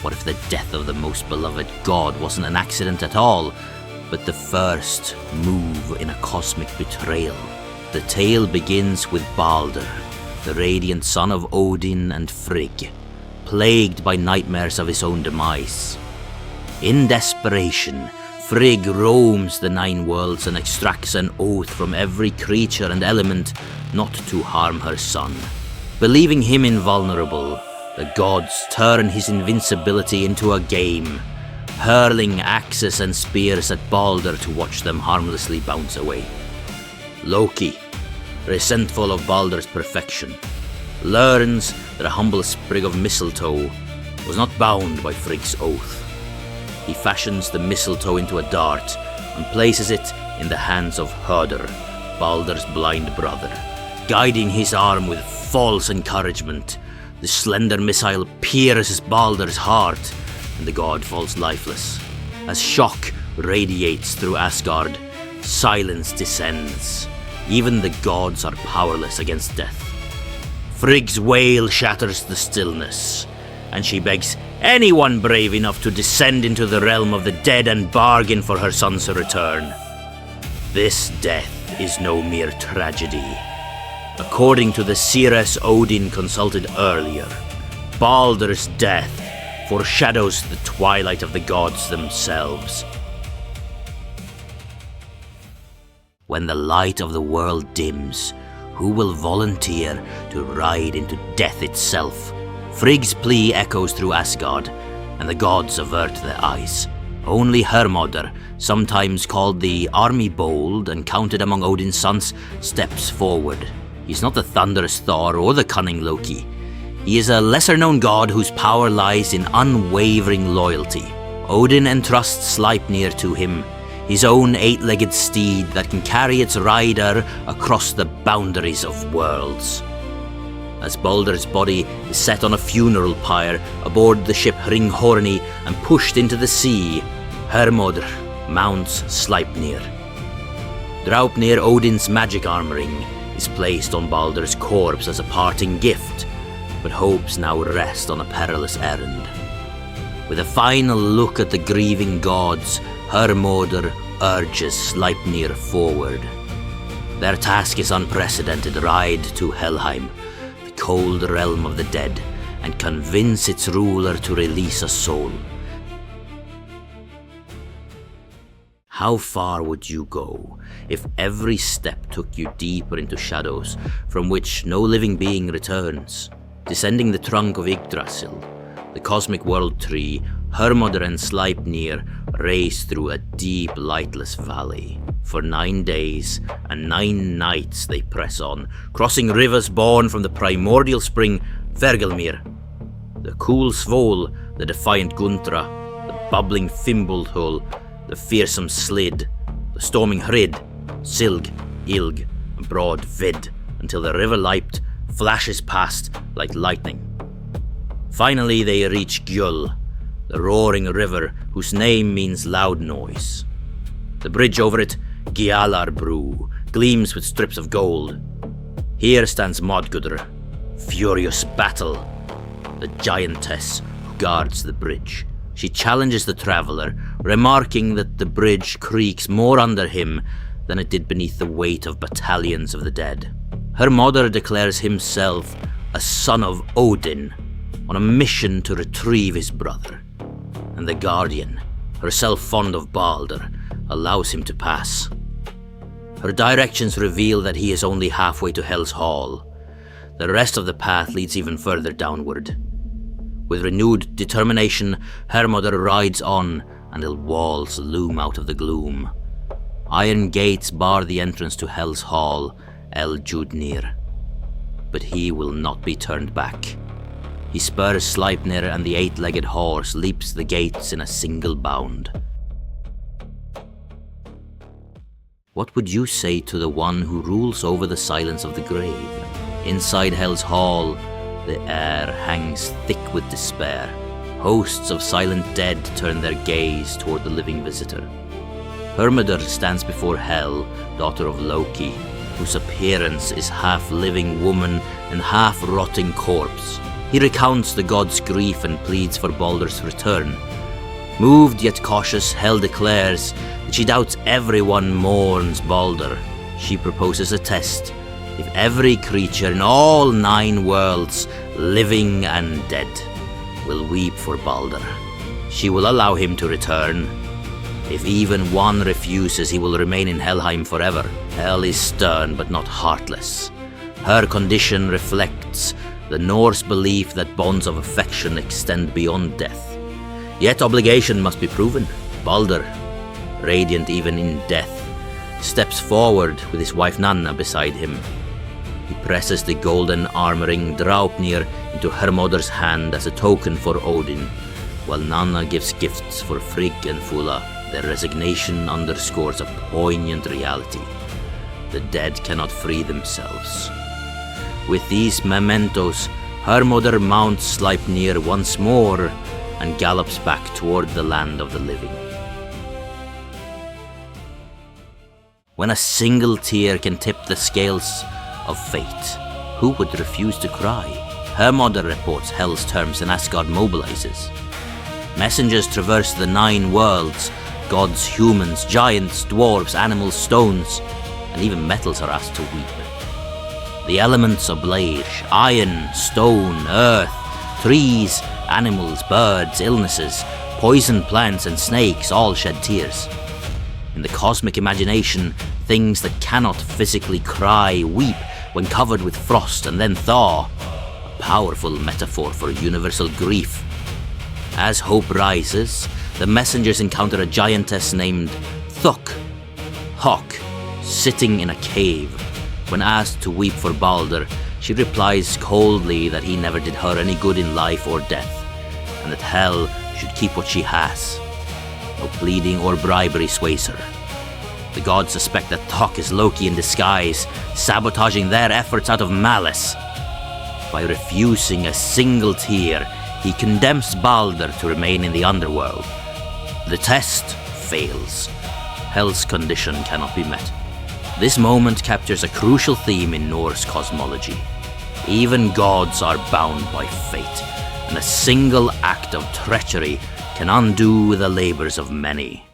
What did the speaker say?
What if the death of the most beloved god wasn't an accident at all, but the first move in a cosmic betrayal? The tale begins with Baldr, the radiant son of Odin and Frigg, plagued by nightmares of his own demise. In desperation, Frigg roams the 9 worlds and extracts an oath from every creature and element not to harm her son. Believing him invulnerable, the gods turn his invincibility into a game, hurling axes and spears at Baldr to watch them harmlessly bounce away. Loki, resentful of Baldr's perfection, learns that a humble sprig of mistletoe was not bound by Frigg's oath. He fashions the mistletoe into a dart and places it in the hands of Hermóðr, Baldr's blind brother. Guiding his arm with false encouragement, the slender missile pierces Baldr's heart, and the god falls lifeless. As shock radiates through Asgard, silence descends. Even the gods are powerless against death. Frigg's wail shatters the stillness, and she begs anyone brave enough to descend into the realm of the dead and bargain for her son's return. This death is no mere tragedy. According to the seeress Odin consulted earlier, Baldr's death foreshadows the twilight of the gods themselves. When the light of the world dims, who will volunteer to ride into death itself? Frigg's plea echoes through Asgard, and the gods avert their eyes. Only Hermóðr, sometimes called the Army Bold and counted among Odin's sons, steps forward. He's not the thunderous Thor or the cunning Loki. He is a lesser-known god whose power lies in unwavering loyalty. Odin entrusts Sleipnir to him, his own 8-legged steed that can carry its rider across the boundaries of worlds. As Baldr's body is set on a funeral pyre aboard the ship Hringhorni and pushed into the sea, Hermóðr mounts Sleipnir. Draupnir, Odin's magic armoring, is placed on Baldr's corpse as a parting gift, but hopes now rest on a perilous errand. With a final look at the grieving gods, Hermóðr urges Sleipnir forward. Their task is unprecedented: ride to Helheim, the cold realm of the dead, and convince its ruler to release a soul. How far would you go if every step took you deeper into shadows from which no living being returns? Descending the trunk of Yggdrasil, the cosmic world tree, Hermóðr and Sleipnir race through a deep, lightless valley. For 9 days and 9 nights they press on, crossing rivers born from the primordial spring Hvergelmir, the cool Svol, the defiant Guntra, the bubbling Fimbulthul, the fearsome Slid, the storming Hrid, Silg, Ilg, and broad Vid, until the river Leipt flashes past like lightning. Finally they reach Gjöll, the roaring river whose name means loud noise. The bridge over it, Gjallarbrú, gleams with strips of gold. Here stands Móðguðr, furious battle, the giantess who guards the bridge. She challenges the traveller, remarking that the bridge creaks more under him than it did beneath the weight of battalions of the dead. Hermóðr declares himself a son of Odin, on a mission to retrieve his brother, and the Guardian, herself fond of Baldr, allows him to pass. Her directions reveal that he is only halfway to Hel's Hall. The rest of the path leads even further downward. With renewed determination, Hermóðr rides on until walls loom out of the gloom. Iron gates bar the entrance to Hel's Hall, El Judnir. But he will not be turned back. He spurs Sleipnir, and the 8-legged horse leaps the gates in a single bound. What would you say to the one who rules over the silence of the grave? Inside Hel's Hall, the air hangs thick with despair. Hosts of silent dead turn their gaze toward the living visitor. Hermóðr stands before Hel, daughter of Loki, whose appearance is half living woman and half rotting corpse. He recounts the god's grief and pleads for Baldr's return. Moved yet cautious, Hel declares that she doubts everyone mourns Baldr. She proposes a test. If every creature in all 9 worlds, living and dead, will weep for Baldr, she will allow him to return. If even one refuses, he will remain in Helheim forever. Hel is stern but not heartless. Her condition reflects the Norse belief that bonds of affection extend beyond death. Yet obligation must be proven. Baldr, radiant even in death, steps forward with his wife Nanna beside him. He presses the golden armoring Draupnir into Hermóðr's hand as a token for Odin, while Nanna gives gifts for Frigg and Fula. Their resignation underscores a poignant reality. The dead cannot free themselves. With these mementos, Hermóðr mounts Sleipnir once more and gallops back toward the land of the living. When a single tear can tip the scales of fate, who would refuse to cry? Hermóðr reports Hel's terms and Asgard mobilizes. Messengers traverse the 9 worlds. Gods, humans, giants, dwarves, animals, stones, and even metals are asked to weep. The elements oblige: iron, stone, earth, trees, animals, birds, illnesses, poison plants and snakes all shed tears. In the cosmic imagination, things that cannot physically cry weep when covered with frost and then thaw, a powerful metaphor for universal grief. As hope rises, the messengers encounter a giantess named Hawk, sitting in a cave. When asked to weep for Baldr, she replies coldly that he never did her any good in life or death, and that Hel should keep what she has. No pleading or bribery sways her. The gods suspect that Hawk is Loki in disguise, sabotaging their efforts out of malice. By refusing a single tear, he condemns Baldr to remain in the underworld. The test fails. Hel's condition cannot be met. This moment captures a crucial theme in Norse cosmology. Even gods are bound by fate, and a single act of treachery can undo the labors of many.